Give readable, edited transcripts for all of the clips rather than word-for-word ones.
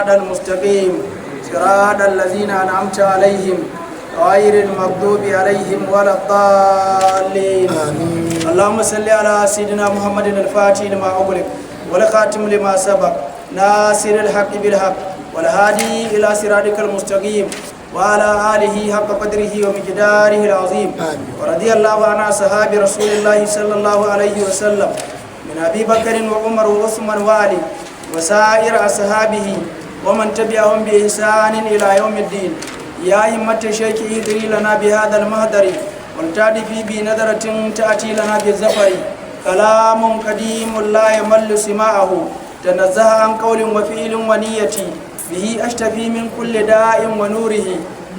المستقيم صراط الذين أنعمت عليهم غير المغضوب عليهم ولا الضالين. اللهم صل على سيدنا محمد الفاتح لما أغلق والخاتم لما سبق ناصر الحق بالحق والهادي إلى صراطك المستقيم وعلى آله حق قدره ومقداره العظيم. ورضي الله عن أصحاب رسول الله صلى الله عليه وسلم من أبي بكر وعمر وعثمان وعلي وسائر أصحابه ومن تبعهم بإحسان إلى يوم الدين. يا همة الشيخ اهدري لنا بهذا المهدر والتعرفي بنظرة تأتي لنا بالزفر. كلام قديم لا يمل سماعه تنزه عن قول وفعل ونية به أشتفي من كل داء ونوره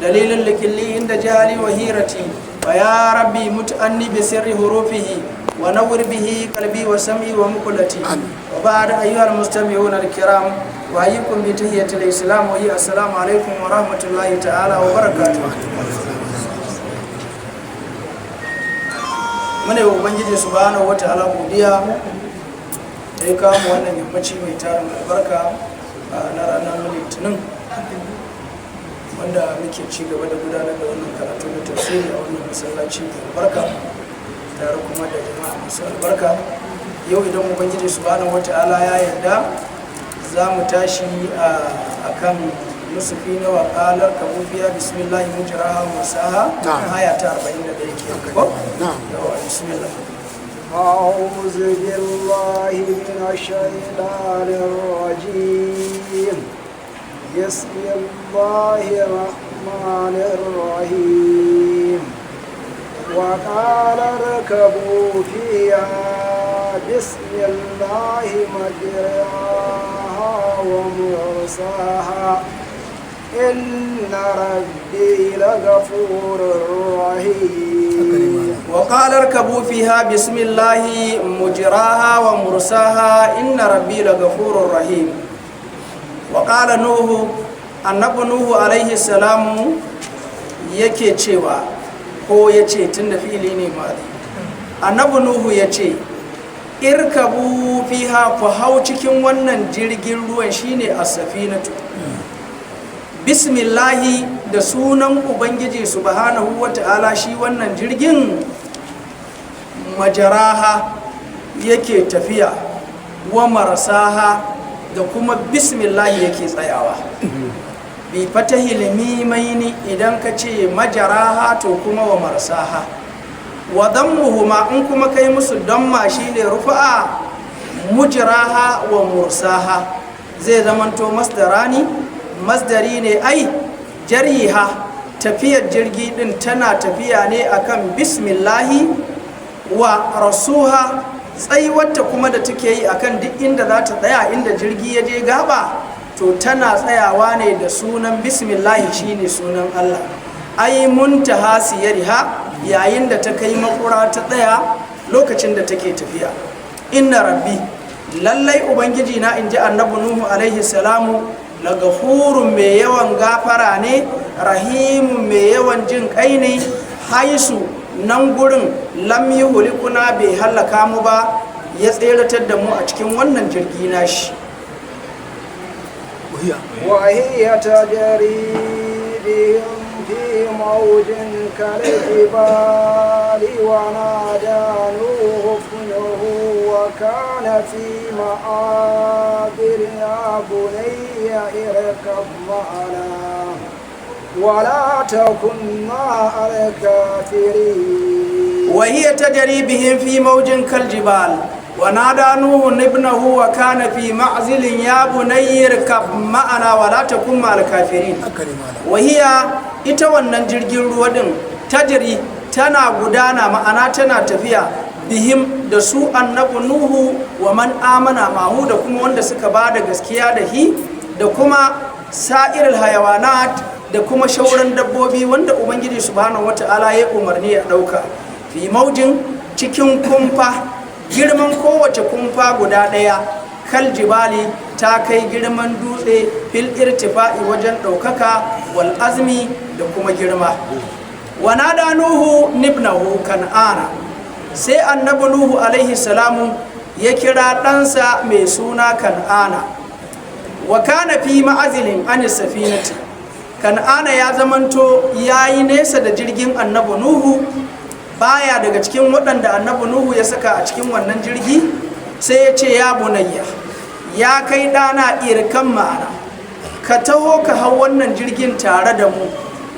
دليل لكلي عند جهلي وهيرتي. ويا ربي متأني بسر حروفه ونور به قلبي وسمعي ومقلتي. وبعد أيها المستمعون الكرام وأيكم بتحية الإسلام وهي السلام عليكم ورحمة الله تعالى وبركاته. mune ubangiji subhanahu wataala godiya da ya kawo wannan yammaci mai tarin albarka na ranar litinin wanda muke ci gaba da gudanar da wannan karatu na tafsiri a wannan masallaci mai albarka tare kuma da jama'a masu albarka. Yau idan ubangiji subhanahu wataala ya yarda za mu tashi a kan nusufi na waƙalar kabufiya bismillahi mujraha wa mursaha aya ta 41 ke ko yawa bismillah. أعوذ بالله من الشيطان الرجيم بسم الله الرحمن الرحيم وقال اركبوا فيها بسم الله مجراها ومرساها إن ربي لغفور رحيم. وقال اركبوا فيها بسم الله مجراها ومرساها إن ربي لغفور رحيم. وقال نوح annabi nuhu alaihi salamu yake cewa ko yace tunda fi'ili ne madi annabi nuhu yace irkabu fiha ku hau cikin wannan jirgin ruwan shine as-safinatu bismillahi da sunan ubangiji subhanahu wata'ala. shi wannan jirgin majaraha yake tafiya wa marsaha da kuma bismillahi yake tsayawa bi fatahil mimaini idan ka ce majaraha to kuma wa marsaha wa dammuhuma in kuma kai musu damma shine rufa'a mujraha wa mursaha zai zamanto masdari ne ai jariha tafiyar jirgi din tana tafiya ne akan bismillahi wa rasuha tsayuwarta kuma da take yi akan duk inda za ta tsaya inda jirgi ya je gaba to tana tsayawa ne da sunan bismillahi shine sunan Allah ai muntaha siyariha yayin da ta kai makura ta tsaya lokacin da take tafiya. Inna rabbi lallai ubangiji na inji annabi nuhu alaihi salamu la gafurun mai yawan gafara ne rahimun mai yawan jin kai ne haisu nan gurin lam yuhlikuna bai halaka mu ba ya tseratar da mu a cikin wannan jirgi nashi. وهي تجري بهم في موج كالجبال ونادى نوح ابنه وكان في معاذر يا بني اركب معنا ولا تكن مع الكافرين. وهي تجري بهم في موج كالجبال ونادى نوح ابنه وكان في معزل يا بني اركب معنا ولا تكن مع الكافرين. وهي ita wannan jirgin ruwa din tajri tana gudana ma'ana tana tafiya bihim da su annabi nuhu wa man amana mahu da kuma wanda suka bada gaskiya da hi da kuma sa'irul hayawanat da kuma shauran dabbobi wanda ubangiji subhanahu wataala ya umarni ya dauka fi maujin cikin kumfa girman kowace kumfa guda ɗaya kal jibali ta kai girman dutse fil irtifa'i wajen ɗaukaka wal azmi da kuma girma. Wa nada nuhu nibnahu kan'ana sai annabi nuhu alaihi salamu ya kira ɗansa mai suna kan'ana wa kana fi ma'azilin an safinati, kan'ana ya zamanto yayi nesa da jirgin annabi nuhu, baya daga cikin waɗanda annabi nuhu ya saka a cikin wannan jirgi. Sai ya ce ya bunayya, ya kai ɗana irkan ma'ana, ka taho ka hau wannan jirgin tare da mu,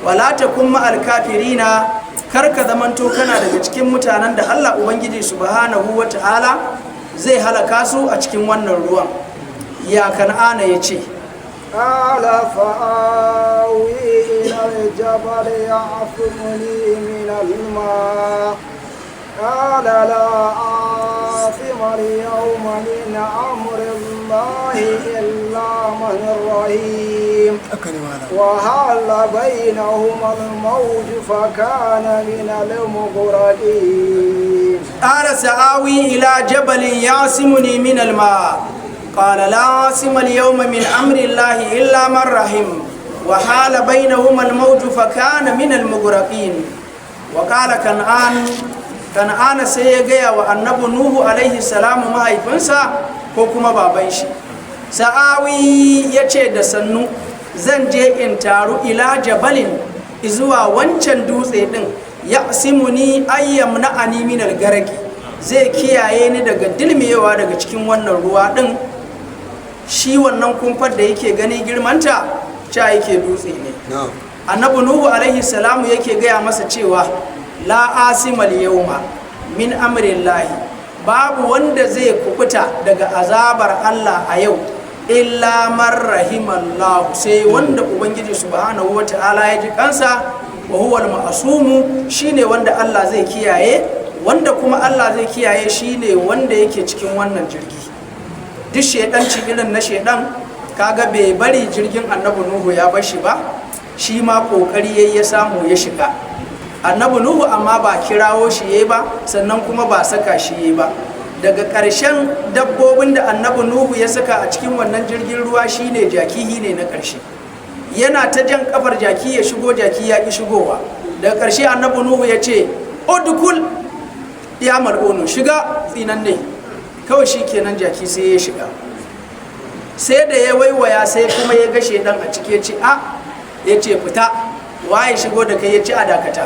wala takun ma'al kafirina, kar ka zamanto kana daga cikin mutanen da Allah Ubangiji subhanahu wa ta'ala zai halaka su a cikin wannan ruwan. Ya kan'ana ya ce قال فآوي إلى الجبل يعصمني من الماء قال لا عاصم اليوم من أمر الله إلا من رحيم وحال بينهما الموج فكان من المغرقين. قال سآوي إلى جبل يعصمني من الماء قال لا عاصم اليوم من أمر الله إلا من رحم وحال بينهما الموج فكان من المغرقين. وقال kan'ana sai ya gaya wa annabi nuhu alaihi salamu mahaifinsa ko kuma baban shi. Sa'awi ya ce da sannu zan je in taru ila jabalin izuwa wancan dutse din, ya simuni ayyam na animinal garaki, zai kiyaye ni daga dilmiyewa daga cikin wannan ruwa din. Shi wannan kumfar da yake gani girmanta ca yake dutse ne. Annabi nuhu alaihi salamu yake gaya masa cewa la asimal yawma min amrillahi, babu wanda zai kubuta daga azabar Allah a yau illa man rahimallahu, sai wanda ubangiji subhanahu wata'ala ya ji kansa, wa huwal ma'asumu, shine wanda Allah zai kiyaye. Wanda kuma Allah zai kiyaye shine wanda yake cikin wannan jirgi. Duk shedanci irin na shedan kaga bai bari jirgin annabi nuhu ya bar shi ba, shi ma kokari yayi ya samu ya shiga. Annabi nuhu amma ba kirawo shi yayi ba, sannan kuma ba saka shi yayi ba. Daga ƙarshen dabbobin da annabi nuhu ya saka a cikin wannan jirgin ruwa shine jakihi ne na ƙarshe. Yana ta jan kafar jaki ya shigo, jaki ya ki shigowa. Daga ƙarshe annabi nuhu ya ce udkul ya mal'unu, shiga tsinanne. Kawai shi kenan jaki sai ya shiga. Sai da ya waiwaya sai kuma ya ga shedan a ciki, ya ce ya ce fita, waye shigo da kai? Ya ce a dakata,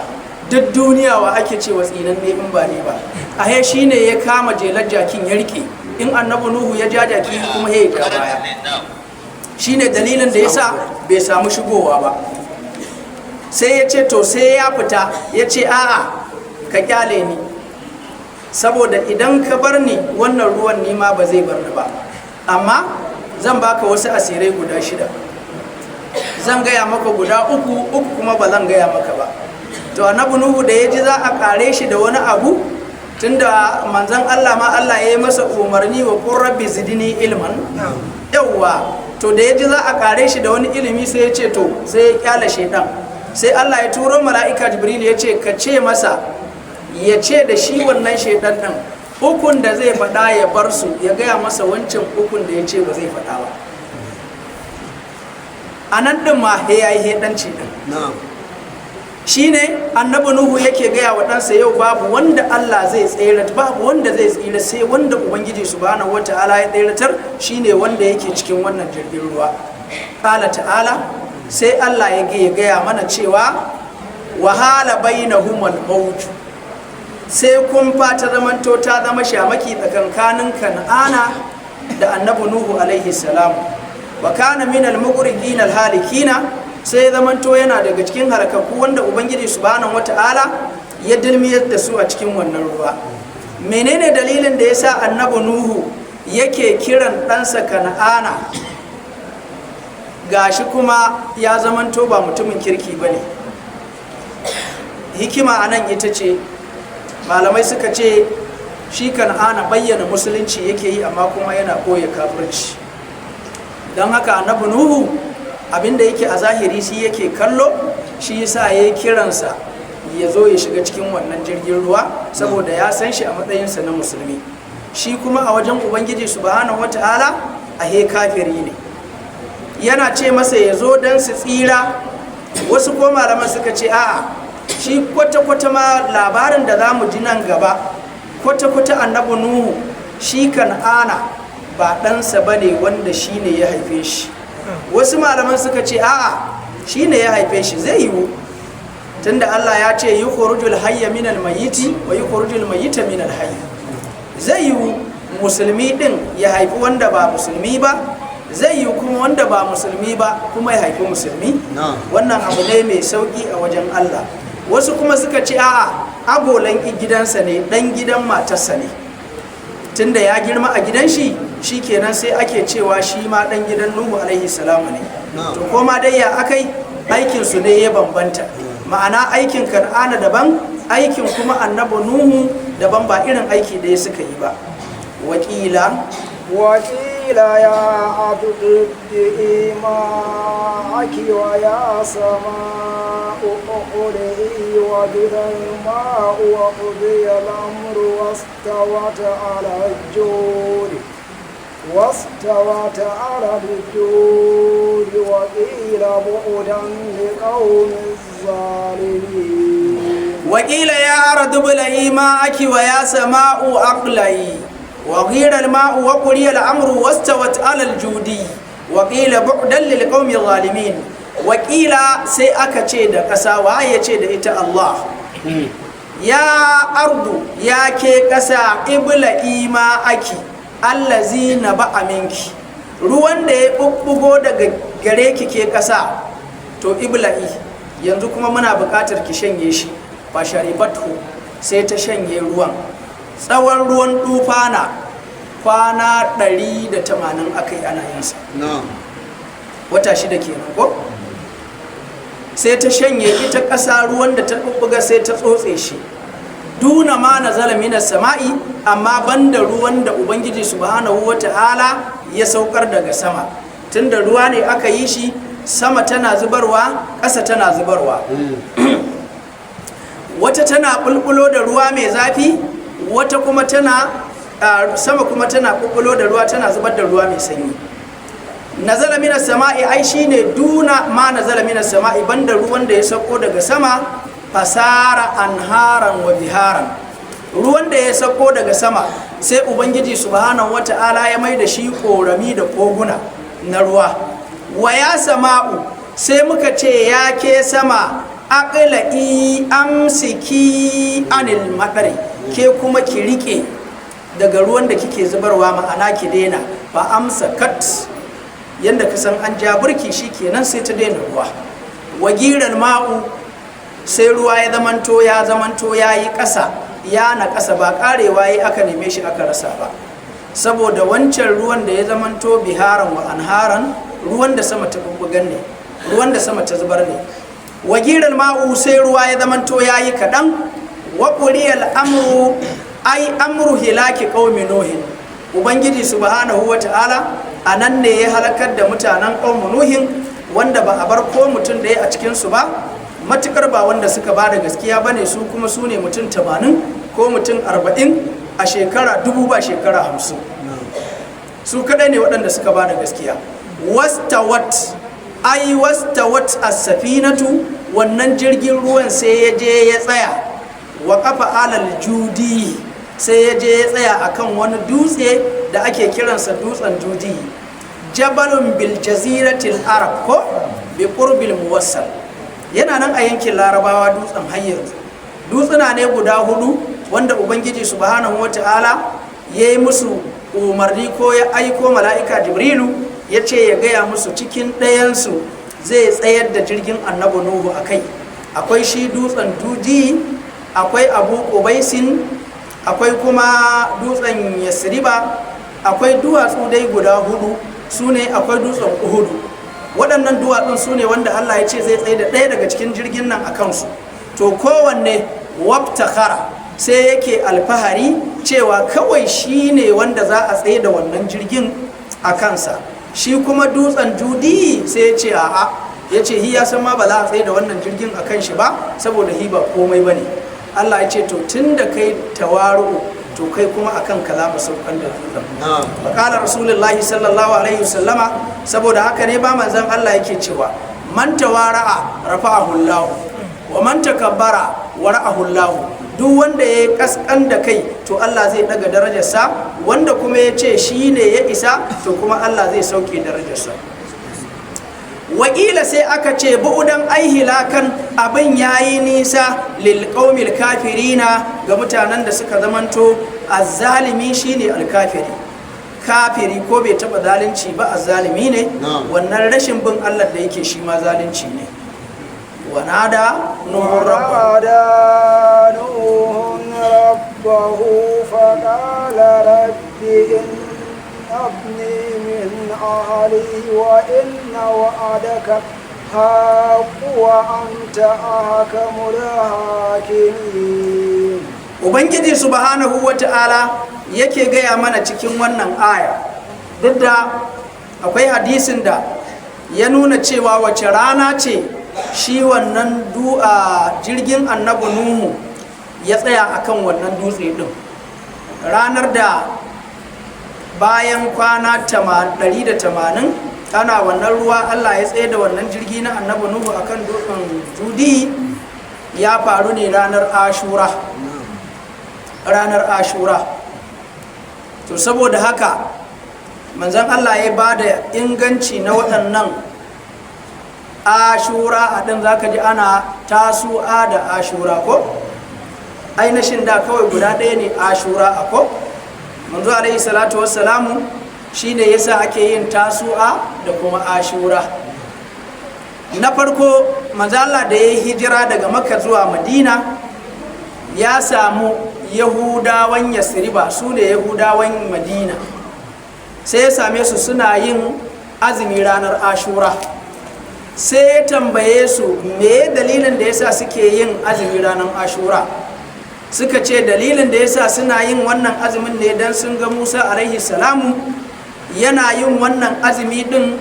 duk duniya wa ake cewa tsinanne in ba ne ba? Ahe shi ne ya kama jelar jakin ya rike, in annabi nuhu ya ja jaki kuma ya ja baya. Shi ne dalilin da ya sa bai samu shigowa ba. Sai ya ce to sai ya fita, ya ce a'a ka kyale ni, saboda idan ka bar ni wannan ruwan nima ba zai bar ni ba, amma zan baka wasu asirai guda 6. Zan gaya maka guda 3 kuma ba zan gaya maka ba. To annabi nuhu da ya ji za a kare shi da wani abu, tunda manzon Allah ma Allah ya yi masa umarni wa qur rabbi zidni ilman, yawwa, to da ya ji za a kare shi da wani ilimi sai ya ce to sai ya kyale shedan. Sai Allah ya turo mala'ika Jibril ya ce ka ce masa ya ce da shi wannan shedan din ukun da zai faɗa ya bar su, ya gaya masa wancan ukun da ya ce ba zai faɗa ba. A nan ɗin ma ya yi hedanci ɗin. Shi ne annabi nuhu yake gaya wa ɗansa yau babu wanda Allah zai tsere, babu wanda zai tsira sai wanda ubangiji subhanahu wata'ala ya tseratar, shine wanda yake cikin wannan jirgin ruwa. Qala ta'ala, sai Allah ya gaya mana cewa wahala bainahumul mawj, sai kumfa ta zamanto ta zama shamaki tsakankanin kan'ana da annabi nuhu alaihi salam. Wa kana minal mughriqin al halikina, sai zamanto yana daga cikin halakakku wanda ubangiji subhanahu wata'ala ya dilmiyar da su a cikin wannan ruwa. Menene dalilin da yasa annabi nuhu yake kiran ɗansa kan'ana, gashi kuma ya zamanto ba mutumin kirki bane? Hikima anan ita ce, malamai suka ce shi kan'ana bayyana musulunci yake yi amma kuma yana koya kafirci. Don haka annabi nuhu abinda yake a zahiri shi yake kallo, shi yasa yayi kiransa ya zo ya shiga cikin wannan jirgin ruwa, saboda ya san shi a matsayinsa na musulmi. Shi kuma a wajen ubangiji subhanahu wata'ala ahe kafiri ne. Yana ce masa ya zo don su tsira. Wasu ko malaman suka ce a'a, shi kwata-kwata ma labarin da za mu ji nan gaba, kwata-kwata annabi nuhu shi kan'ana ba ɗansa ba ne wanda shi ne ya haife shi. Wasu malaman suka ce a'a shi ne ya haife shi, zai yiwu tunda Allah ya ce yukhrujul hayya minal mayyiti wa yukhrujul mayyita minal hayy. Zai yiwu musulmi din ya haifi wanda ba musulmi ba, zai yiwu kuma wanda ba musulmi ba kuma ya haifi musulmi. Wannan abu ne mai sauki a wajen Allah. Wasu kuma suka ce a'a agolan gidansa ne, dan gidan matarsa ne, tunda ya girma a gidan shi, shikenan sai ake cewa shi ma dan gidan Nuhu alaihi salamu ne. To koma dai ya akai, aikin su ne ya bambanta. Ma'ana aikin Kan'ana daban, aikin kuma annabi Nuhu daban, ba irin aiki da ya suka yi ba. Wakila ya abdi ma'aki wa ya sama'u uqli'i wa bidal ma'u wa qudiya al-amru wastawat 'ala al-judi وقيل بعدا لقوم الظالمين. وقيل يا أرض ابلعي ماءك ويا سماء أقلعي وغير الماء وقضي الأمر واستوت على الجود وقيل بعدا للقوم الظالمين. وقيل sai aka ce da ƙasa, waye ce da ita Allah, ya ardu ya ke ƙasa ibla'i ma'aki allazi na ba'a minki, ruwan da ya bubbugo daga gare ki ke ƙasa, to ibla'i yanzu kuma muna buƙatar ki shanye shi. Ba sharibatu sai ta shanye ruwan, tsawon ruwan tufana kwana 180 aka yi ana yinsa, wata 6 kenan ko. Sai ta shanye ita ƙasa ruwan da ta bubbuga sai ta tsotse shi, duna ma nazala minas sama'i, amma banda ruwan da ubangiji subhanahu wata'ala ya saukar daga sama. Tunda ruwa ne aka yi shi, sama tana zubarwa, ƙasa tana zubarwa. Wata tana bulbulo da ruwa mai zafi, wata kuma tana sama kuma tana bulbulo da ruwa, tana zubar da ruwa mai sanyi. Nazala minas sama'i ai shine duna ma nazala minas sama'i, banda ruwan da ya sauko daga sama, fasara anharan wa biharan. Ruwan da ya sauko daga sama sai ubangiji subhanahu wata'ala ya mai da shi korami da koguna na ruwa. Wa ya sama'u sai muka ce ya ke sama aqla'i amsiki anil madari, ke kuma ki rike daga ruwan da kike zubarwa, ma'ana ki daina. Fa amsakat, yanda ka san an ja burki shikenan sai ta daina ruwa. Wagiral ma'u sai ruwa ya zamanto ya yi ƙasa, ya na ƙasa, ba ƙarewa yi aka neme shi aka rasa ba, saboda wancan ruwan da ya zamanto biharan wa anharan, ruwan da sama ta bubbugan ne, ruwan da sama ta zubar ne. Wagiral ma'u sai ruwa ya zamanto ya yi kaɗan. Wa quriyal amru ai amru hilaki qaumi nuhin, ubangiji subhanahu wata'ala anan ne ya halakar da mutanen qaumi nuhin, wanda ba a bar ko mutum da ya a cikin su ba, matukar ba wanda suka ba da gaskiya bane. Su kuma su ne mutum 80 ko mutum 40 a shekara 1000 ba shekara 50, su kadai ne waɗanda suka ba da gaskiya. Wastawat as-safinatu, wannan jirgin ruwan sai ya je ya tsaya, wa kafa alal judi, sai ya je ya tsaya akan wani dutse da ake kiransa dutsen judi, jabalun bil jaziratil arab ko bi qurbil muwassal, yana nan a yankin larabawa. Dutsen hanyar dutsuna ne guda 4 wanda ubangiji subhanahu wata'ala ya yi musu umarni ko ya aiko mala'ika jibrilu ya ce ya gaya musu cikin ɗayansu zai tsayar da jirgin annabi nuhu a kai. Akwai shi dutsen duji, akwai abu ƙubaisin, akwai kuma dutsen yasriba, akwai duwatsu dai guda 4 su ne, akwai dutsen uhudu. Waɗannan duwatsun su ne wanda Allah ya ce zai tsaye da ɗaya daga cikin jirgin nan a kansu. To kowanne wabtakhara sai yake alfahari cewa kawai shi ne wanda za a tsaye da wannan jirgin a kansa. Shi kuma dutsen judi sai ya ce a'a, ya ce hi ya san ma ba za a tsaye da wannan jirgin a kan shi ba, saboda hi ba komai ba ne. Allah ya ce to tun da kai tawaru, to kai kuma akan kalama saukan da dutsen. Faƙalar rasulullahi sallallahu alaihi wasallama, saboda haka ne ba manzon Allah yake cewa man tawara'a rafa'ahu Allah wa man takabbara wara'ahu Allah duk wanda ya kaskan da kai to Allah zai daga darajarsa, wanda kuma ya ce shi ne ya isa to kuma Allah zai sauke darajarsa. Wakila sai aka ce bu'udan aihilakan abin yayi nisa lil qaumil kafirina ga mutanen da suka zamanto azzalimi shine alkafiri. Kafiri ko bai taba zalunci ba azzalimi ne, wannan rashin bin Allah da yake shi ma zalunci ne. Wanada nuhun rabbahu faqala rabbi ابني من أهلي وإن وعدك حق وأنت أحكم الحاكمين. Ubangiji subhanahu wa ta'ala yake gaya mana cikin wannan aya, duk da akwai hadisin da ya nuna cewa wace rana ce shi wannan jirgin annabi Nuhu ya tsaya akan wannan dutse din. Ranar da bayan kwana 180 ana wannan ruwa, Allah ya tsaye da wannan jirgi na annabi Nuhu akan dutsen Judi, ya faru ne ranar Ashura. To saboda haka manzon Allah ya bada inganci na waɗannan Ashura a ɗin zaka ji ana Tasu'a da Ashura ko ainihin da kawai guda ɗaya ne Ashura ko manzo alaihi salatu wassalamu shine yasa ake yin Tasu'a da kuma Ashura. Na farko manzo Allah da ya hijira daga Makka zuwa Madina ya samu Yahudawan Yasriba, su ne Yahudawan Madina, sai ya same su suna yin azumi ranar Ashura. Sai ya tambaye su me dalilin da yasa suke yin azumi ranar Ashura. Suka ce dalilin da yasa suna yin wannan azumin ne dan sun ga Musa alaihi salamu yana yin wannan azumi din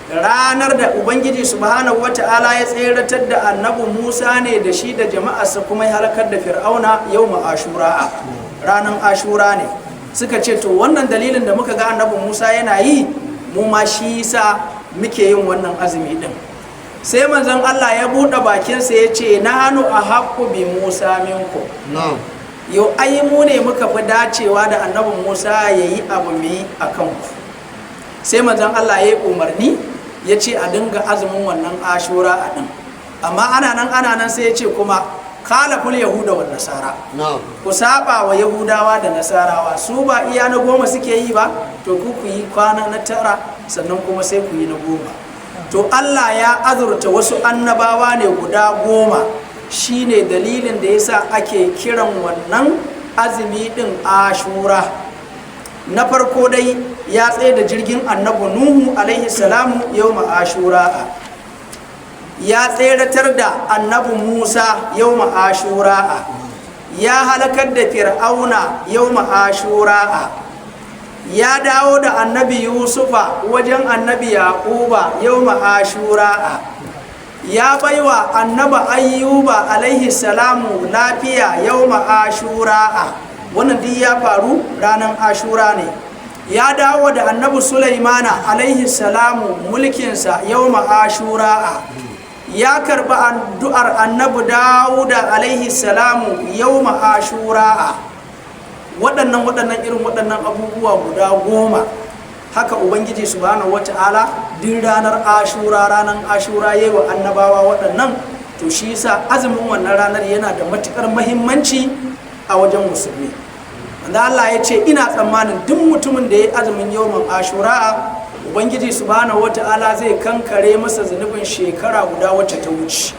ranar da Ubangiji subhanahu wata'ala ya tseratar da annabi Musa ne da shi da jama'arsa kuma ya halakar da Fir'auna yawma Ashura, ranar Ashura ne. Suka ce to wannan dalilin da muka ga annabi Musa yana yi, mu ma shi yasa muke yin wannan azumi din. Sai manzon Allah ya buɗe bakinsa ya ce na hannu a haƙƙu bi Musa minku. Yau ai mu ne muka fi dacewa da annabin Musa ya yi abu mai a kanku. Sai manzon Allah ya yi umarni ya ce a dinga azumin wannan Ashura a ɗin. Amma ana nan sai ya ce kuma khalaful yahuda wa nasara. Ku saba wa Yahudawa da Nasarawa, su ba iya na 10 suke yi ba, to ku yi kwana na 9 sannan kuma sai ku yi na 10. To Allah ya azurta wasu annabawa ne guda 10, shine dalilin da yasa ake kiran wannan azumi din Ashura. Na farko dai ya tsaye da jirgin annabi Nuhu alaihi salamu yawma Ashura, ya tseratar da annabi Musa yawma Ashura, ya halakar da Fir'auna yawma Ashura, ya dawo da annabi Yusufa wajen annabi Yaquba yawma Ashura, ya baiwa annaba Ayyuba alaihi salamu lafiya yawma Ashura, wannan duk ya faru ranar Ashura ne. Ya dawo da annabi Sulaimana alaihi salamu mulkinsa yawma Ashura, ya karba addu'ar annabi Dawuda alaihi salamu yawma Ashura. waɗannan irin waɗannan abubuwa guda 10 haka Ubangiji subhanahu wata'ala din ranar Ashura yayi wa annabawa waɗannan. To shi yasa azumin wannan ranar yana da matukar muhimmanci a wajen musulmi. Wanda Allah ya ce ina tsammanin duk mutumin da ya azumin yawman Ashura, Ubangiji subhanahu wata'ala zai kankare masa zunubin shekara guda wacce ta wuce.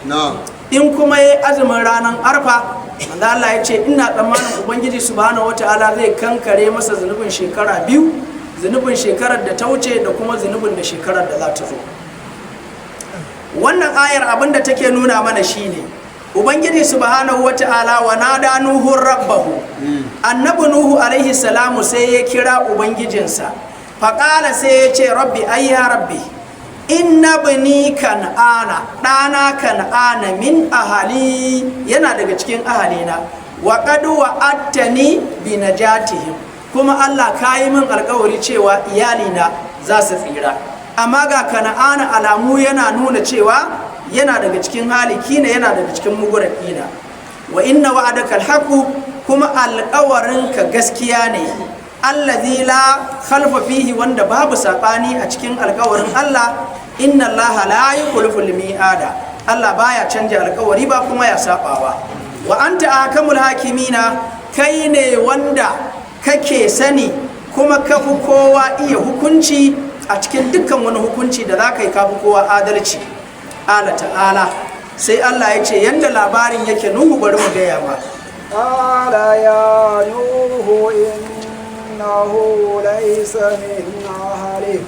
In kuma ya azumin ranar Arfa, wanda Allah ya ce ina tsammanin Ubangiji subhanahu wata'ala zai kankare masa zunubin shekara 2, zunubin shekarar da ta wuce da kuma zunubin da shekarar da za ta zo. Wannan ayar abinda take nuna mana shine Ubangiji subhanahu wata'ala wa nada Nuhu rabbahu, annabi Nuhu alaihi salamu sai ya kira ubangijinsa, faqala sai ya ce rabbi ayya rabbi inna bani kan'ana, ɗana kan'ana min ahali, yana daga cikin ahalina, wa qad wa'adtani bi najatihim, kuma Allah kayi min alƙawari cewa iyalina za su tsira. Amma ga kan'ana alamu yana nuna cewa yana daga cikin halikina, yana daga cikin muguraqina. wa inna wa'adaka alhaqu kuma alƙawarinka gaskiya ne allazi la khalfa fihi wanda babu sabani a cikin alƙawarin Allah inna Allah la yukhlifu al-mi'ada Allah baya canja alƙawari ba kuma ya sabawa wa anta akamul hakimina kai ne wanda kake sani kuma kafi kowa iya hukunci a cikin dukkan wani hukunci da za ka yi kafi kowa adalci ala ta'ala sai Allah ya ce yanda labarin yake Nuhu bari mu gaya ma qala ya nuhu innahu laysa min ahlik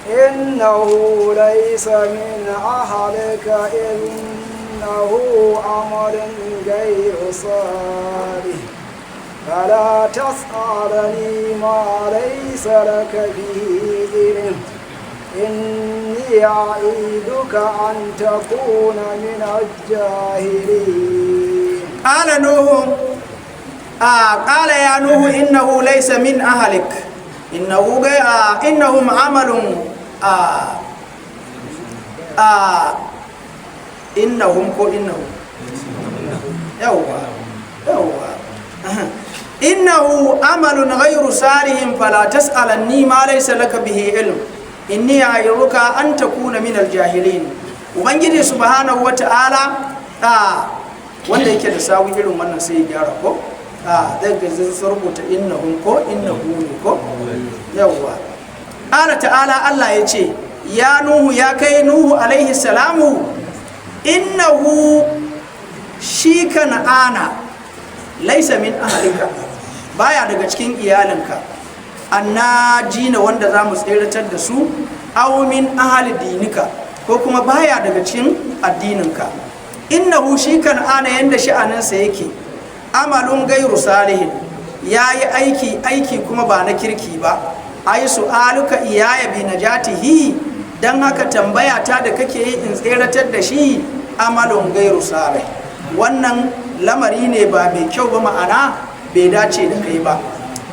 innahu laysa min ahlika innahu amalun ghayru salih فلا تسألني ما ليس لك به علم إني أعيدك أن تكون من الجاهلين قال يا نوح إنه ليس من أهلك إنهم عمل إنه عمل غير صالح فلا تسألني ما ليس لك به علم إني أعظك أن تكون من الجاهلين ubangiji subhanahu wata'ala wanda yake da sawi irin wannan sai ya gyara ko zai ga sun rubuta innahum ko innahu ne ko yawwa ta'ala Allah ya ce ya nuhu ya kai nuhu alaihi salamu innahu shi kana'ana laisa min ahlika baya daga cikin iyalinka annajina wanda zamu tseratar da su aw min ahli dinika ko kuma baya daga cikin addininka innahu shi kan'ana yanda sha'aninsa yake amalun gairu salihin yayi aiki kuma ba na kirki ba ai su'aluka iyaya bi najatihi dan haka tambaya ta da kake yi in tseratar da shi amalun gairu salih wannan lamari ne ba mai kyau ba ma'ana bai dace da kai ba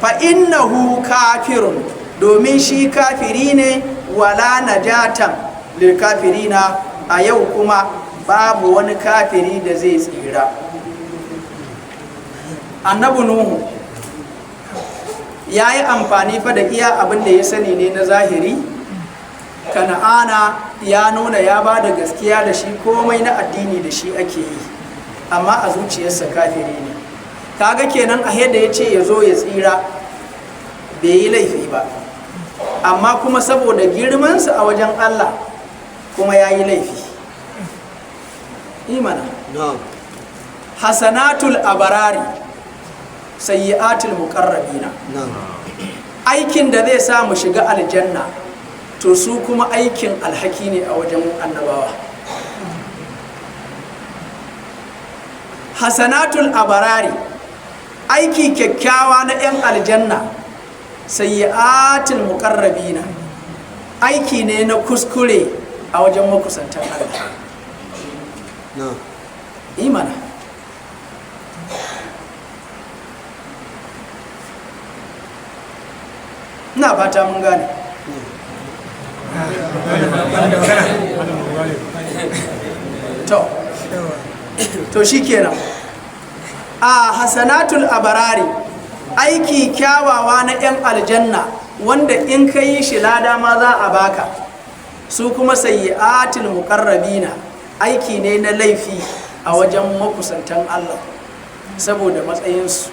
fa innahu kafirun domin shi kafiri ne wala najatan lil kafirina a yau kuma babu wani kafiri da zai tsira annabi nuhu ya yi amfani fa da iya abin da ya sani ne na zahiri kana'ana ya nuna ya ba da gaskiya da shi komai na addini da shi ake yi amma a zuciyarsa kafiri ne kaga kenan a yadda ya ce ya zo ya tsira bai yi laifi ba amma kuma saboda girmansa a wajen Allah kuma ya yi laifi imana hasanatul abarari sayyi'atul muqarrabina aikin da zai sa mu shiga aljanna to su kuma aikin alhaki ne a wajen annabawa hasanatul abarari aiki kyakkyawa na 'yan aljanna sayyi'atul muqarrabina aiki ne na kuskure a wajen makusantan Allah imana ina fata mun gane to shikenan a hasanatul abarari aiki kyawawa na 'yan aljanna wanda in ka yi shi lada ma za a baka su kuma sayyi'atul muqarrabina aiki ne na laifi a wajen makusantan Allah saboda matsayinsu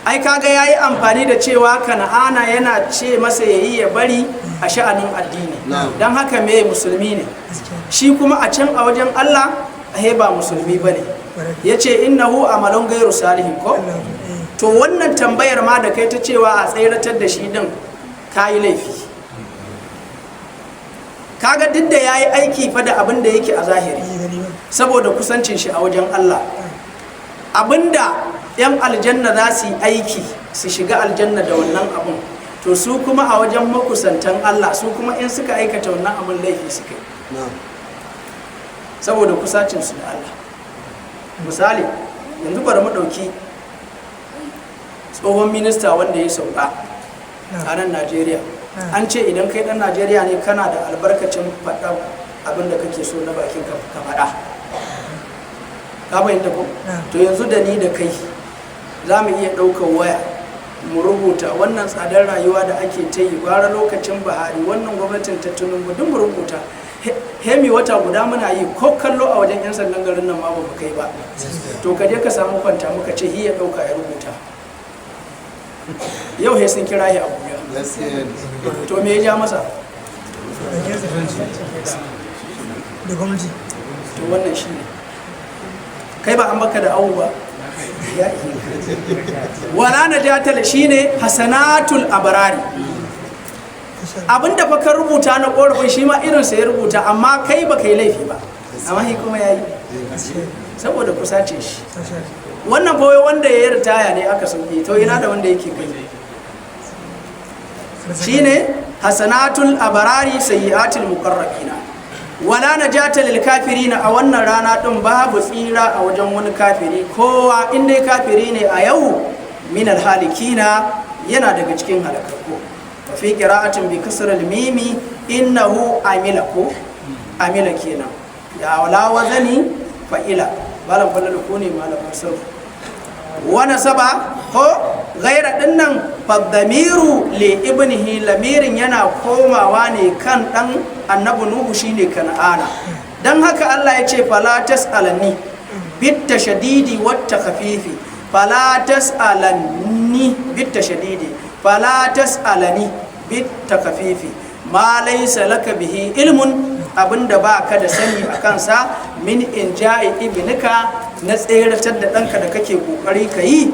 ai kaga yayi amfani da cewa kana'ana yana ce masa yayi ya bari a sha'anin addini dan haka me musulmi ne shi kuma a can a wajen Allah ba musulmi bane yace innahu amalun ghairu salihin ko to wannan tambayar ma da kai ta cewa a tsayratar da shi din kai laifi kaga duk da yayi aiki fa da abin da yake a zahiri saboda kusancin shi a wajen Allah abinda yan aljanna za su yi aiki su shiga aljanna da wannan abun to su kuma a wajen makusantan Allah su kuma in suka aikata wannan abun laifi suka yi saboda kusacin su da Allah misali yanzu bari mu dauki tsohon minista wanda ya sauka a nan Najeriya an ce idan kai dan Najeriya ne kana da albarkacin faɗa abin da kake so na bakin ka faɗa ka fahimta ko to yanzu da ni da kai za mu iya ɗaukar waya mu rubuta wannan tsadar rayuwa da ake ta yi gwara lokacin Buhari wannan gwamnatin ta Tinubu duk mu rubuta hemi wata guda muna yi ko kallo a wajen 'yan sandan garin nan ma ba mu kai ba to ka je ka samu kwanta muka ce hiya ɗauka ya rubuta yau he sun kira shi Abuja to me ya ja masa da gwamnati to wannan shi ne kai ba an baka da awu ba wala najatal shine hasanatul abrari abinda fa ka rubuta na korafin shi ma irin sa ya rubuta amma kai ba kai laifi ba amma shi kuma yayi saboda kusace shi wannan fa wanda ya ritaya ne aka sauke to ina da wanda yake kai shine hasanatul abrari sayyiatul muqarrabina wala najata lil kafirina a wannan rana din babu tsira a wajen wani kafiri kowa in dai kafiri ne a yau min al halikina yana daga cikin halakakku fi qira'atin bi kasr al mimi innahu amila kenan ya wala wazani fa'ila balan falal ko ne malamin sarf wa nasaba ko ghaira dinnan fadamiru li ibnihi lamirin yana komawa ne kan dan annabi nuhu shine kan'ana dan haka Allah ya ce fala tasalani bit tashdidi wat takhfifi fala tasalani bit tashdidi fala tasalani bit takhfifi ma laysa laka bihi ilmun abinda baka da sani akan sa min inja'i ibnika na tseratar da danka da kake kokari kai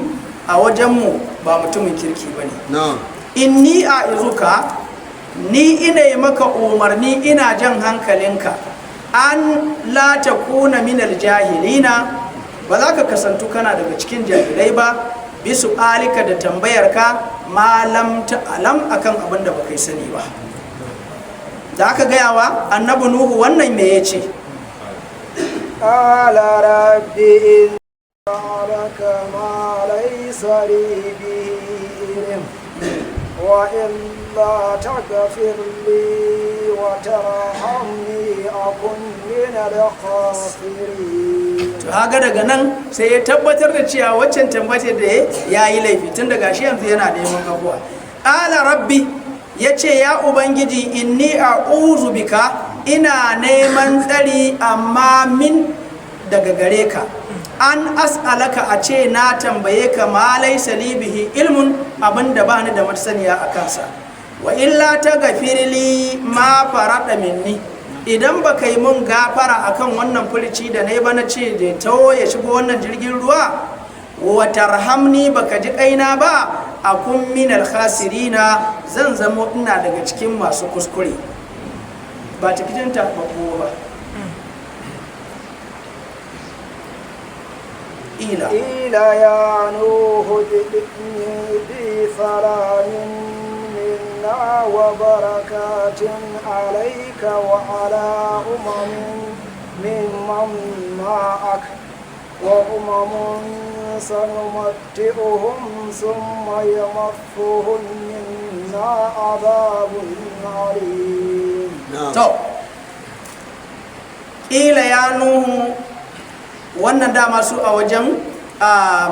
a wajenmu ba mutumin kirki bane inni a'izuka ni ina yi maka umarni ina jan hankalinka an la takuna minal jahilina ba za ka kasantu kana daga cikin jahilai ba bisu alika da tambayarka malam ta'alam akan abin da baka sani ba da aka gayawa annabi nuhu wannan me yace qala rabbi innaka ma laysa li bihi وإلا تغفر لي وترحمني أكن من الخاسرين. Haga daga nan sai ya tabbatar da cewa waccan tambatar da ya yi laifi tun daga shi yanzu yana neman abuwa. Ala rabbi ya ce ya Ubangiji inni a'udhu bika ina neman tsari amma min daga gare ka. An as'alaka a ce na tambaye ka ma laysa li bihi ilmun abinda ba ni da masaniya a kansa wa illa taghfirli ma farada minni idan baka yi mun gafara akan wannan furici da nayi ba na ce da tawo ya shigo wannan jirgin ruwa wa tarhamni baka ji kaina ba akun minal khasirina zan zamo ina daga cikin masu kuskure ba cikin tabbabu ba إلى يا نوح بسلام منا وبركات عليك وعلى ممن معك سنمتعهم ثم يمسهم منا عذاب عليم. إلى يا نوح wannan da masu a wajen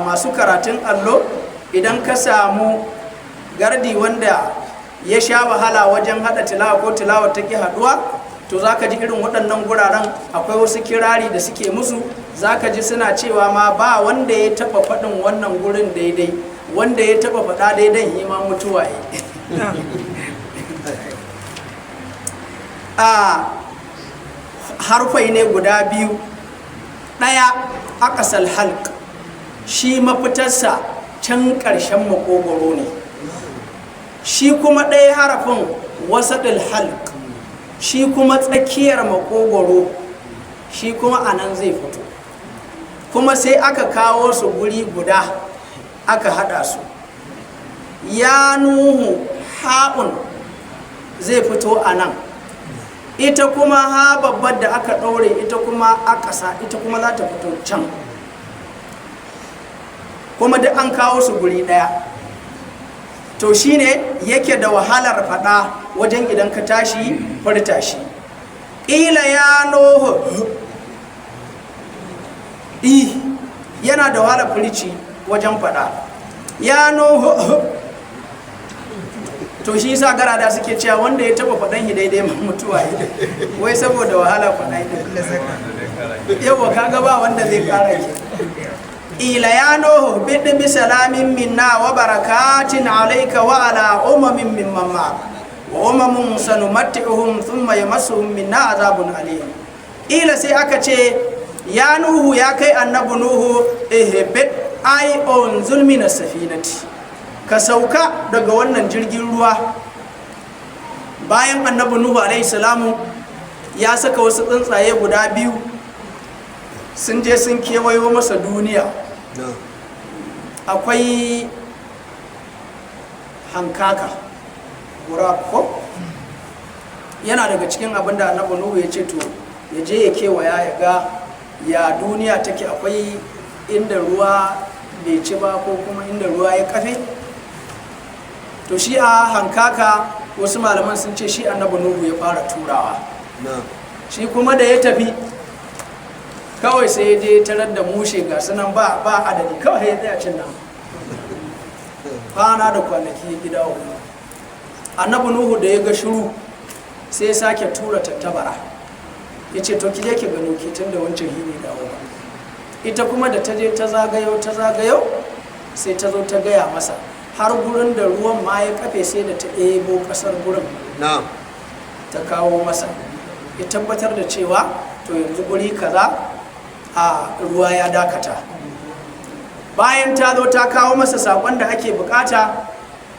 masu karatun allo idan ka samu gardi wanda ya sha wahala wajen hada tilawa ko tilawa take haduwa to zaka ji irin waɗannan guraren akwai wasu kirari da suke musu zaka ji suna cewa ma ba wanda ya taba faɗin wannan gurin daidai wanda ya taba faɗa daidai yi ma mutuwa yi harfai ne guda biyu ɗaya akasal halk shi mafitarsa can ƙarshen makogoro ne shi kuma ɗaya harafin wasaɗil halk shi kuma tsakiyar makogoro shi kuma a nan zai fito kuma sai aka kawo su guri guda aka haɗa su ya nuhu ha'un zai fito a nan ita kuma ha babbar da aka ɗaure ita kuma a ƙasa ita kuma za ta fito can kuma duk an kawo su guri ɗaya to shine yake da wahalar faɗa wajen idan ka tashi furta shi ƙila ya nuhu yana da wahala furici wajen faɗa. Ya nuhu to shi yasa garada suke cewa wanda ya taba faɗan shi daidai mutuwa wai saboda wahala faɗa yawa kaga ba wanda zai kara ki. ila ya nuhu bidin bi salamin minna wa barakatin alayka wa ala umamin mimman ma'ak wa umamun sanumatti'uhum thumma yamassuhum minna azabun alim. ila sai aka ce ya nuhu ya kai annabi nuhu ihbit ai on zulmi na safinati, ka sauka daga wannan jirgin ruwa. Bayan annabi nuhu alaihi salamu ya saka wasu tsuntsaye guda biyu sun je sun kewayo masa duniya. Akwai hankaka ko yana daga cikin abin da annabi nuhu ya ce to ya je ya kewaya ya ga ya duniya take, akwai inda ruwa bai ci ba ko kuma inda ruwa ya kafe. To shi a hankaka wasu malaman sun ce shi annabi nuhu ya fara turawa. Shi kuma da ya tafi kawai sai ya je tarar da mushe ga sunan ba adadi, kawai ya tsaya cin nan kwana da kwanaki ya gida wani. Annabi nuhu da ya ga shiru sai ya sake tura tattabara, ya ce to ki je ki gano ki tun da wancan hini dawo ba. Ita kuma da ta je ta zagayo sai ta zo ta gaya masa har gurin da ruwan ma ya kafe, sai da ta ɗebo ƙasar gurin ta kawo masa, ya tabbatar da cewa to yanzu guri kaza a ruwa ya dakata. Bayan ta zo ta kawo masa saƙon da ake bukata,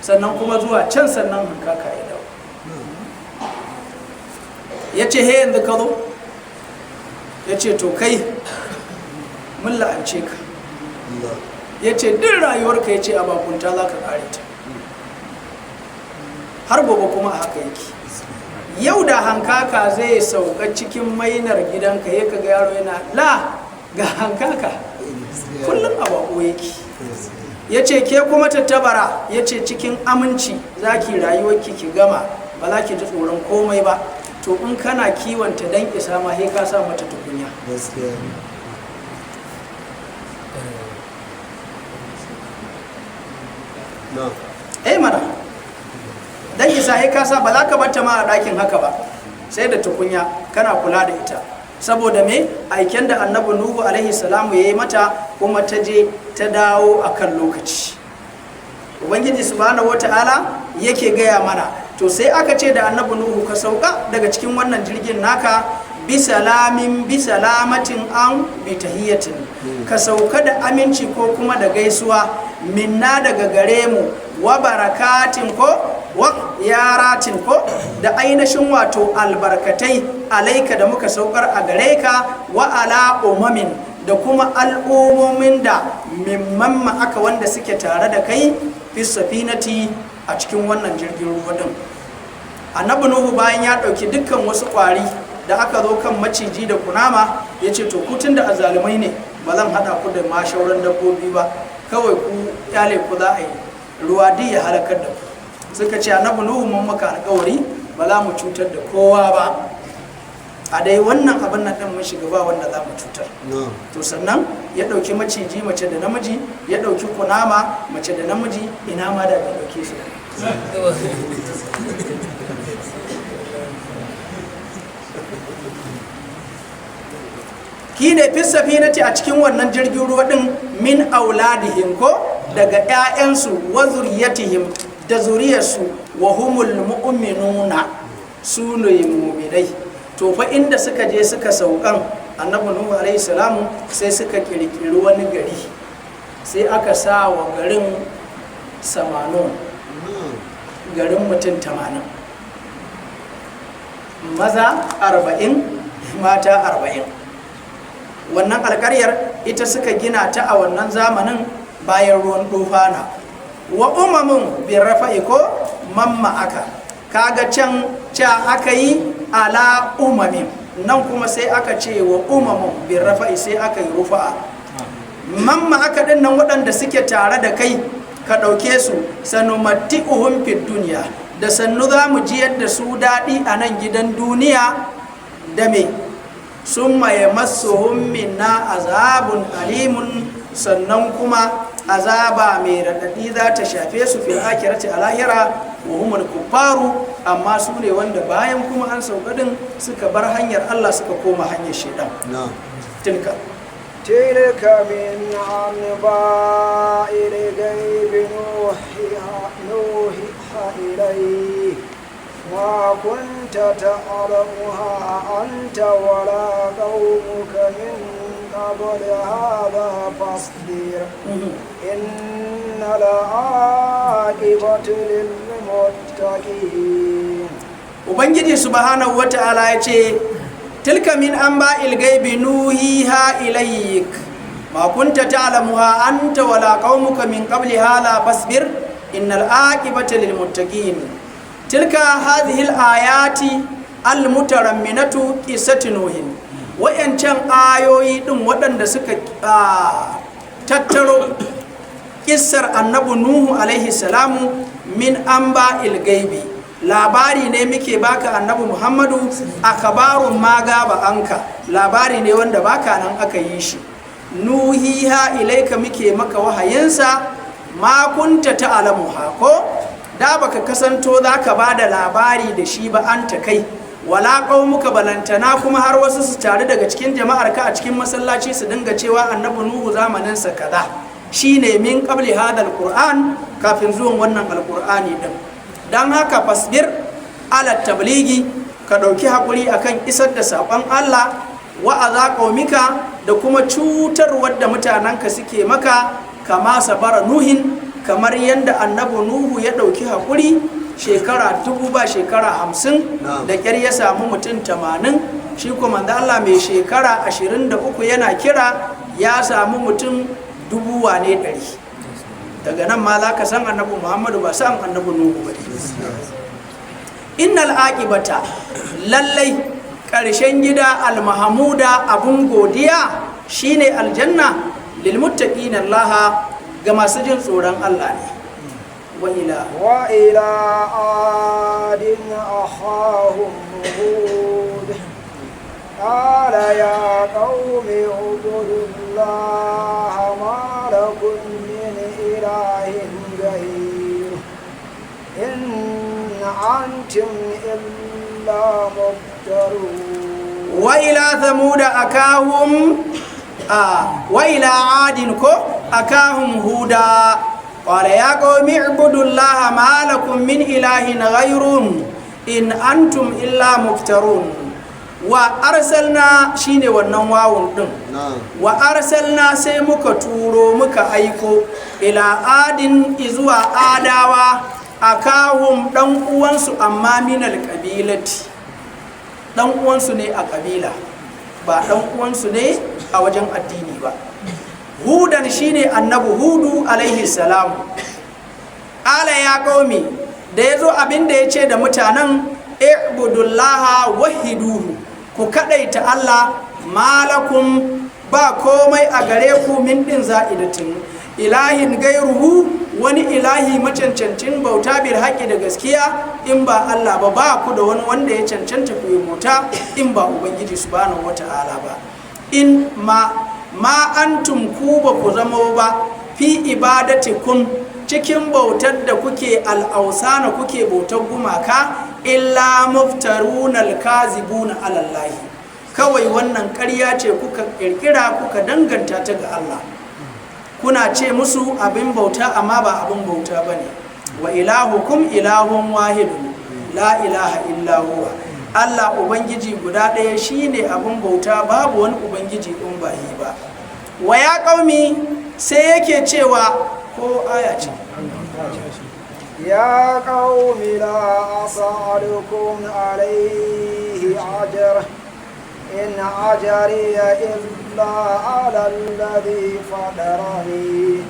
sannan kuma zuwa can sannan hankaka ya dawo. Ya ce he yanzu ka zo? Ya ce to kai mun la'ance ka. Ya ce din rayuwarka, ya ce a bakunta za ka kare ta har gobe kuma haka yake. Yau da hankaka zai sauka cikin mainar gidanka, ya kaga yaro yana la ga hankaka kullum a bako yake. Ya ce ke kuma tattabara, ya ce cikin aminci za ki rayuwarki ki gama, ba za ki ji tsoron komai ba. To in kana kiwonta don isa ma sai ka sa mata tukunya. Mana dan isa sai ka sa, ba za ka bata ma a ɗakin haka ba, sai da tukunya kana kula da ita. Saboda me aiken da annabi nuhu alaihi salamu ya yi mata, kuma ta je ta dawo akan lokaci. Ubangiji subhanahu wata'ala yake gaya mana, to sai aka ce da annabi nuhu ka sauka daga cikin wannan jirgin naka bi salamatin an bi tahiyatin, ka sauka da aminci ko kuma da gaisuwa minna daga gare mu, wa barakatin ko wa yaratin ko da ainihin wato albarkatai alaika da muka saukar a gare ka, wa ala umamin da kuma al'ummomin da mimman aka wanda suke tare da kai fi safinati a cikin wannan jirgin ruwa din. Annabi nuhu bayan ya dauki dukkan wasu kwari da aka zo kan maciji da kunama, ya ce to kutun da azalumai ne ba zan hada ku da mashauran dabbobi ba, kawai ku kyale ku za a yi ruwa duk ya halakar da ku. Suka ce annabi nuhu mun maka alƙawari ba za mu cutar da kowa ba, a dai wannan abin nan din mun shiga ba wanda za mu cutar. To sannan ya dauki maciji mace da namiji, ya dauki kunama mace da namiji, ina ma da bai dauke su. Ki ne fi safinati a cikin wannan jirgin ruwa din min auladihim ko daga ƴaƴansu wa zuriyatihim da zuriyarsu, wa humul mu'minuna, su ne mu'minai. To fa inda suka je suka saukan annabi nuhu alaihi salamu sai suka kirkiri wani gari, sai aka sa wa garin Samanon, garin mutum 80, maza 40 mata 40. Wannan alƙaryar ita suka gina ta a wannan zamanin bayan ruwan dufana. Wa umamun bi rafa'i ko mamma aka, kaga can aka yi ala umamin, nan kuma sai aka ce wa umamun bi rafa'i sai aka yi rufa'a. Mamma aka din nan waɗanda suke tare da kai ka ɗauke su, sanumatti'uhum fid duniya, da sannu za mu jiyar da su daɗi a nan gidan duniya, da me summa yamassuhum minna azabun alimun, sannan kuma azaba mai radadi za ta shafe su fil akhirati a lahira wa humul kuffaru, amma su ne wanda bayan kuma an sauka din suka bar hanyar Allah suka koma hanyar shaitan. tilka تلك من أنباء الغيب نوحيها إليك ما كنت تعلمها أنت ولا قومك من قبل هذا فاصبر إن العاقبة للمتقين. Ubangiji subhanahu wa ta'ala ya ce tilka min anba'il ghaibi nuhiha ilayk ma kunta ta'lamuha anta wala qaumuka min qabli hadha fasbir innal aqibata lil muttaqin. tilka hadhihi al ayati al mutaramminatu qissatu nuhin, wayancan ayoyi din waɗanda suka tattaro kissar annabi nuhu alaihi salamu min anba'il ghaibi, labari ne muke baka annabi Muhammadu, akabarun ma gaba anka, labari ne wanda baka nan aka yi shi. nuhiha ilaika muke maka wahayinsa ma kunta ta'lamuha, ko da baka kasanto zaka bada labari da shi ba anta kai wala qaumuka balantana kuma har wasu su tare daga cikin jama'ar ka a cikin masallaci su dinga cewa annabi nuhu zamanin sa kaza, shine min qabli hadal qur'an, kafin zuwan wannan alqur'ani din. don haka fasbir ala tabligi, ka ɗauki haƙuri akan isar da saƙon Allah, wa'aza qaumika, da kuma cutar wadda mutanenka suke maka, kama sabara nuhin, kamar yadda annabi nuhu ya ɗauki haƙuri shekara 1000 ba shekara 50 da ƙyar ya samu mutum 80, shi kuma manzo Allah mai shekara 23 yana kira ya samu mutum 100,000. daga nan ma za ka san annabi Muhammadu ba san annabi Nuhu ba. innal aqibata, lallai ƙarshen gida almahamuda abun godiya shine aljanna, lil muttaqina Allah, ga masu jin tsoron Allah ne. wa ila adin akhahum hud qala ya qaumi ubudullaha ma lakum إن أنتم إلا مفترون. وإلى ثمود أكاهم وإلى عاد أكاهم هودا قال يا قوم اعبدوا الله ما لكم من إله غيره إن أنتم إلا مفترون. وأرسلنا شيني والنواون وأرسلنا سيمك تورو مك أيكو إلى عاد إزوا آداوا akahum dan uwansu amma minal kabilati, dan uwansu ne a kabila ba dan uwansu ne a wajen addini ba. hudan shine annabi hudu alaihi salam. ala ya qaumi, da yazo abin da yace da mutanen ibudullaha wahiduhu, ku kadaita Allah, malakum ba komai a gare ku min din za'idatin ilahin gairuhu, wani ilahi macancancin bauta bil haƙi da gaskiya in ba Allah ba, ba ku da wani wanda ya cancanta ku yi bauta in ba Ubangiji subhanahu wata'ala ba. in ma antum ku ba ku zama ba fi ibadatikum, cikin bautar da kuke al'ausana, kuke bautar gumaka, illa muftaruna alkazibuna alallahi, kawai wannan ƙarya ce kuka ƙirƙira kuka danganta ta ga Allah. kuna ce musu abin bauta amma ba abin bauta ba ne. wa ilahukum ilahun wahidun la ilaha illa huwa, Allah ubangiji guda ɗaya shine abin bauta, babu wani ubangiji in ba shi ba. wa ya qaumi, sai yake cewa, ko aya ce, ya qaumi la as'alukum alayhi ajra in ajriya illa ala alladhi fadarani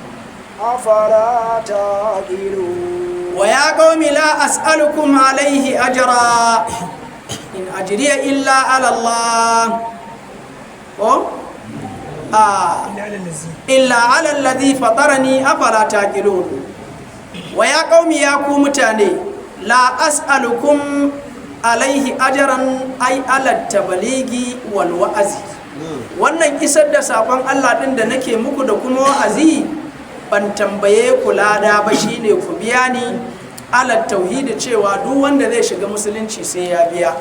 afala taqilun. wa ya qaumi la as'alukum alayhi ajra in ajriya illa ala Allah, illa ala alladhi fatarani afala taqilun. wa ya qaumi, ya ku mutane, la as'alukum alaihi ajaran ai ala tabaligi wal wa'azi. Wannan isar da sakon Allah din da nake muku da kuma wa'azi ban tambaye ku lada ba, shine ku biya ni ala tauhidi, cewa duk wanda zai shiga musulunci sai ya biya.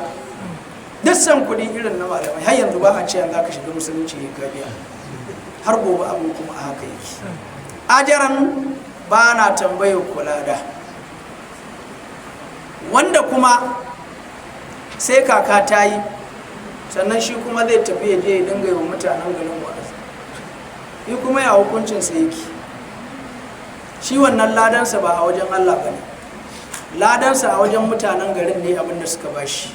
Duk san kuɗi irin na malamai har yanzu ba a ce an za ka shiga musulunci ya ka biya, har gobe abin kuma a haka yake. Ajaran ba na tambaye ku lada. Wanda kuma sai kaka ta yi sannan shi kuma zai tafi ya je ya dinga yi wa mutanen garin wa'azi, shi kuma ya hukuncinsa yake. Shi wannan ladansa ba a wajen Allah ba ne, ladansa a wajen mutanen garin ne abinda suka bashi.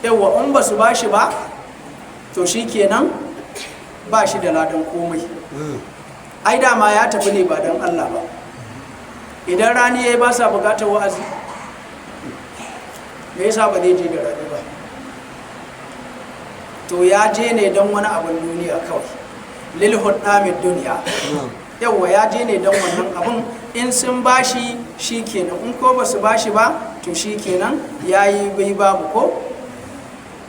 Yawwa in ba su bashi ba to shi kenan ba shi da ladan komai. Ai dama ya tafi ne ba don Allah ba. Idan rani ya yi ba sa bukatar wa'azi, me yasa ba zai je da rani ba? To ya je ne don wani abin duniya kawai, lil hudamid duniya. Yawwa ya je ne don wannan abin, in sun bashi shi kenan, in ko ba su bashi ba to shi kenan ya yi bai babu ko.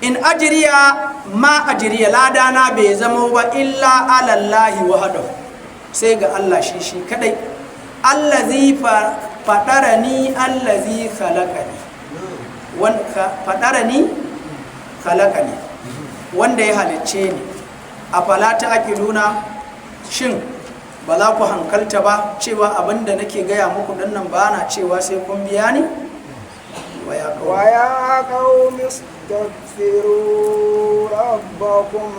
In ajiriya ma ajiriya, ladana bai zama ba illa alallahi wahdahu, sai ga Allah shi kadai. Allazi fadarani allazi khalaqani, fadarani khalaqani, wanda ya halicce ni. Afala ta'qiluna, shin ba za ku hankalta ba cewa abinda nake gaya muku dinnan ba na cewa sai kun biya ni? Wa ya qaumi astaghfiru rabbakum